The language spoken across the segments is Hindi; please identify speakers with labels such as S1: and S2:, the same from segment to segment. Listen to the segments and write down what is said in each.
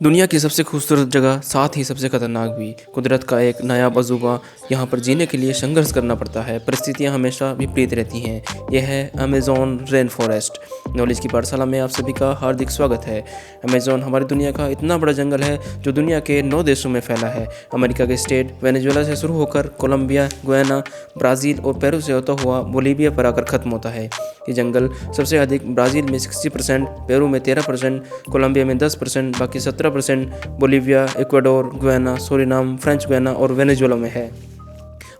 S1: दुनिया की सबसे खूबसूरत जगह, साथ ही सबसे खतरनाक भी। कुदरत का एक नया अजूबा। यहाँ पर जीने के लिए संघर्ष करना पड़ता है, परिस्थितियाँ हमेशा विपरीत रहती हैं। यह है अमेज़न रेन फॉरेस्ट। नॉलेज की पाठशाला में आप सभी का हार्दिक स्वागत है। अमेज़न हमारी दुनिया का इतना बड़ा जंगल है जो दुनिया के 9 देशों में फैला है। अमेरिका के स्टेट वेनेजुएला से शुरू होकर कोलंबिया, गुयाना, ब्राज़ील और पेरू से होता हुआ बोलीविया पर आकर ख़त्म होता है। ये जंगल सबसे अधिक ब्राज़ील में 60%, पेरू में 13%, कोलंबिया में 10%, बाकी 17% Bolivia, Ecuador, Guyana, Suriname, French Guiana और वेनेजुएला में है।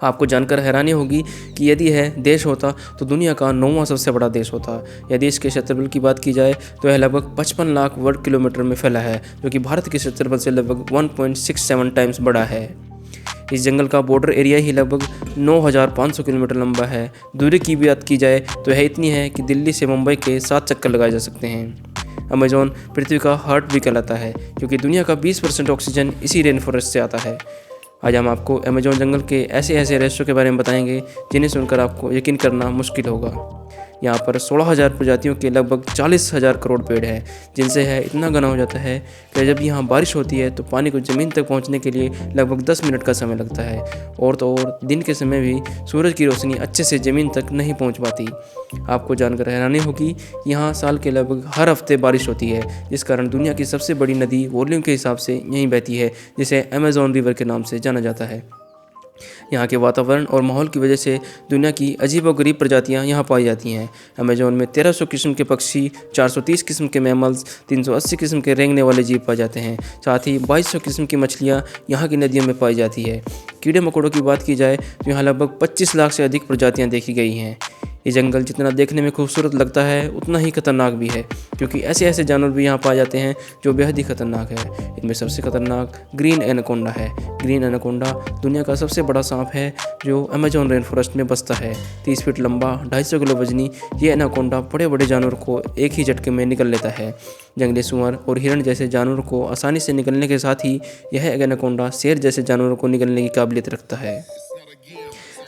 S1: आपको जानकर हैरानी होगी कि यदि यह देश होता तो दुनिया का 9वां सबसे बड़ा देश होता। यह देश के क्षेत्रफल की बात की जाए तो यह लगभग 55 लाख वर्ग किलोमीटर में फैला है, जो कि भारत के क्षेत्रफल से लगभग 1.67 टाइम्स बड़ा है। इस जंगल का बॉर्डर एरिया ही लगभग 9,500 किलोमीटर लंबा है। दूरी की बात की जाए तो यह इतनी है कि दिल्ली से मुंबई के 7 चक्कर लगाए जा सकते हैं। अमेज़न पृथ्वी का हार्ट भी कहलाता है, क्योंकि दुनिया का 20% ऑक्सीजन इसी रेन फॉरेस्ट से आता है। आज हम आपको अमेज़न जंगल के ऐसे रहस्यों के बारे में बताएंगे जिन्हें सुनकर आपको यकीन करना मुश्किल होगा। यहाँ पर 16,000 प्रजातियों के लगभग 40,000 करोड़ पेड़ हैं, जिनसे है इतना घना हो जाता है कि जब यहाँ बारिश होती है तो पानी को ज़मीन तक पहुँचने के लिए लगभग 10 मिनट का समय लगता है। और तो और दिन के समय भी सूरज की रोशनी अच्छे से ज़मीन तक नहीं पहुँच पाती। आपको जानकर हैरानी होगी, यहाँ साल के लगभग हर हफ्ते बारिश होती है, जिस कारण दुनिया की सबसे बड़ी नदी वॉल्यूम के हिसाब से यहीं बहती है, जिसे अमेज़न रिवर के नाम से जाना जाता है। यहाँ के वातावरण और माहौल की वजह से दुनिया की अजीबोगरीब प्रजातियाँ यहाँ पाई जाती हैं। अमेज़न में 1300 किस्म के पक्षी, 430 किस्म के मैमल्स, 380 किस्म के रेंगने वाले जीव पाए जाते हैं। साथ ही 2200 किस्म की मछलियाँ यहाँ की नदियों में पाई जाती है। कीड़े मकोड़ों की बात की जाए तो यहाँ लगभग 25 लाख से अधिक प्रजातियाँ देखी गई हैं। ये जंगल जितना देखने में खूबसूरत लगता है उतना ही खतरनाक भी है, क्योंकि ऐसे जानवर भी यहाँ पाए जाते हैं जो बेहद ही खतरनाक है। इनमें सबसे खतरनाक ग्रीन एनाकोंडा है। ग्रीन एनाकोंडा दुनिया का सबसे बड़ा सांप है जो अमेज़न रेन फॉरेस्ट में बसता है। 30 फीट लंबा, 250 किलो वजनी ये एनाकोंडा बड़े बड़े जानवर को एक ही झटके में निकल लेता है। जंगली सुअर और हिरण जैसे जानवरों को आसानी से निकलने के साथ ही यह एनाकोंडा शेर जैसे जानवरों को निकलने की काबिलियत रखता है।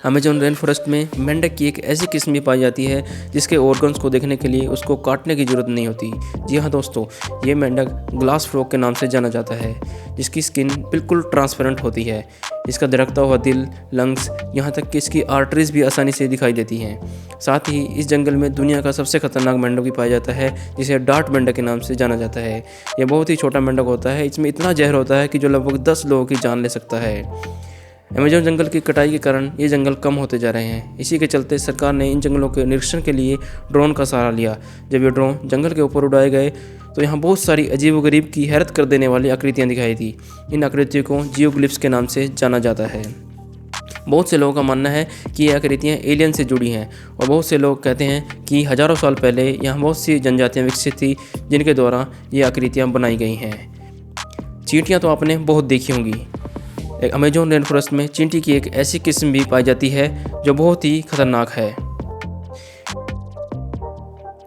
S1: अमेज़न रेन फॉरेस्ट में मेंढक की एक ऐसी किस्म भी पाई जाती है जिसके ऑर्गन्स को देखने के लिए उसको काटने की ज़रूरत नहीं होती। जी हाँ दोस्तों, ये मेंढक ग्लास फ्रॉग के नाम से जाना जाता है, जिसकी स्किन बिल्कुल ट्रांसपेरेंट होती है। इसका धड़कता हुआ दिल, लंग्स, यहाँ तक कि इसकी आर्टरीज भी आसानी से दिखाई देती हैं। साथ ही इस जंगल में दुनिया का सबसे खतरनाक मेंढक भी पाया जाता है, जिसे डार्ट मेंढक के नाम से जाना जाता है। यह बहुत ही छोटा मेंढक होता है। इसमें इतना जहर होता है कि जो लगभग 10 लोगों की जान ले सकता है। अमेज़न जंगल की कटाई के कारण ये जंगल कम होते जा रहे हैं। इसी के चलते सरकार ने इन जंगलों के निरीक्षण के लिए ड्रोन का सहारा लिया। जब ये ड्रोन जंगल के ऊपर उड़ाए गए तो यहाँ बहुत सारी अजीबोगरीब की हैरत कर देने वाली आकृतियाँ दिखाई दी। इन आकृतियों को जियोग्लिफ्स के नाम से जाना जाता है। बहुत से लोगों का मानना है कि ये आकृतियाँ एलियन से जुड़ी हैं, और बहुत से लोग कहते हैं कि हज़ारों साल पहले यहाँ बहुत सी जनजातियाँ विकसित थी जिनके द्वारा ये आकृतियाँ बनाई गई हैं। चींटियाँ तो आपने बहुत देखी होंगी। अमेज़न रेन फॉरेस्ट में चींटी की एक ऐसी किस्म भी पाई जाती है जो बहुत ही खतरनाक है।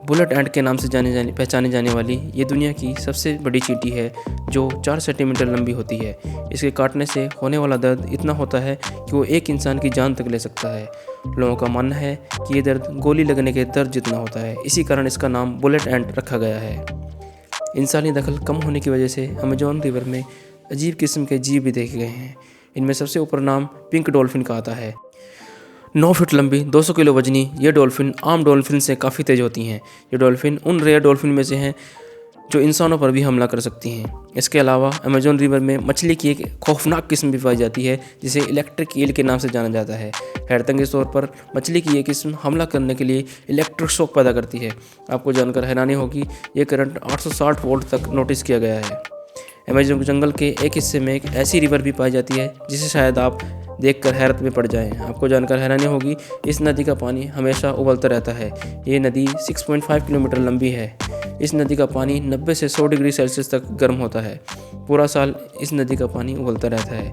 S1: बुलेट एंट के नाम से पहचानी जाने वाली ये दुनिया की सबसे बड़ी चींटी है, जो 4 सेंटीमीटर लंबी होती है। इसके काटने से होने वाला दर्द इतना होता है कि वो एक इंसान की जान तक ले सकता है। लोगों का मानना है कि ये दर्द गोली लगने के दर्द जितना होता है, इसी कारण इसका नाम बुलेट एंट रखा गया है। इंसानी दखल कम होने की वजह से अमेज़न रिवर में अजीब किस्म के जीव भी देखे गए हैं। इनमें सबसे ऊपर नाम पिंक डॉल्फिन का आता है। 9 फीट लंबी, 200 किलो वजनी ये डॉल्फिन आम डॉल्फिन से काफ़ी तेज होती हैं। ये डॉल्फिन उन रेयर डॉल्फिन में से हैं जो इंसानों पर भी हमला कर सकती हैं। इसके अलावा अमेज़न रिवर में मछली की एक खौफनाक किस्म भी पाई जाती है, जिसे इलेक्ट्रिक ईल के नाम से जाना जाता है। हैरतअंगेज़ तौर पर मछली की ये किस्म हमला करने के लिए इलेक्ट्रिक शॉक पैदा करती है। आपको जानकर हैरानी होगी, ये करंट 860 वोल्ट तक नोटिस किया गया है। अमेज़न जंगल के एक हिस्से में एक ऐसी रिवर भी पाई जाती है जिसे शायद आप देखकर हैरत में पड़ जाएं। आपको जानकर हैरानी होगी, इस नदी का पानी हमेशा उबलता रहता है। ये नदी 6.5 किलोमीटर लंबी है। इस नदी का पानी 90 से 100 डिग्री सेल्सियस तक गर्म होता है। पूरा साल इस नदी का पानी उबलता रहता है,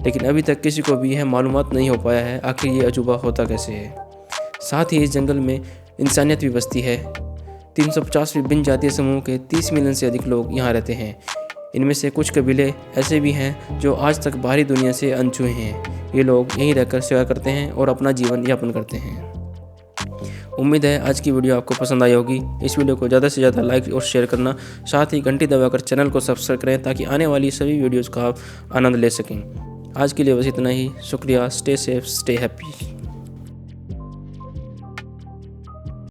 S1: लेकिन अभी तक किसी को भी यह मालूमात नहीं हो पाया है आखिर ये अजूबा होता कैसे है। साथ ही इस जंगल में इंसानियत भी बसती है। 350 विभिन्न जातीय समूह के 30 मिलियन से अधिक लोग यहाँ रहते हैं। इनमें से कुछ कबीले ऐसे भी हैं जो आज तक बाहरी दुनिया से अनछुए हैं। ये लोग यहीं रहकर सेवा करते हैं और अपना जीवन यापन करते हैं। उम्मीद है आज की वीडियो आपको पसंद आई होगी। इस वीडियो को ज़्यादा से ज़्यादा लाइक और शेयर करना, साथ ही घंटी दबाकर चैनल को सब्सक्राइब करें ताकि आने वाली सभी वीडियोज़ का आप आनंद ले सकें। आज के लिए बस इतना ही। शुक्रिया। Stay safe, stay happy.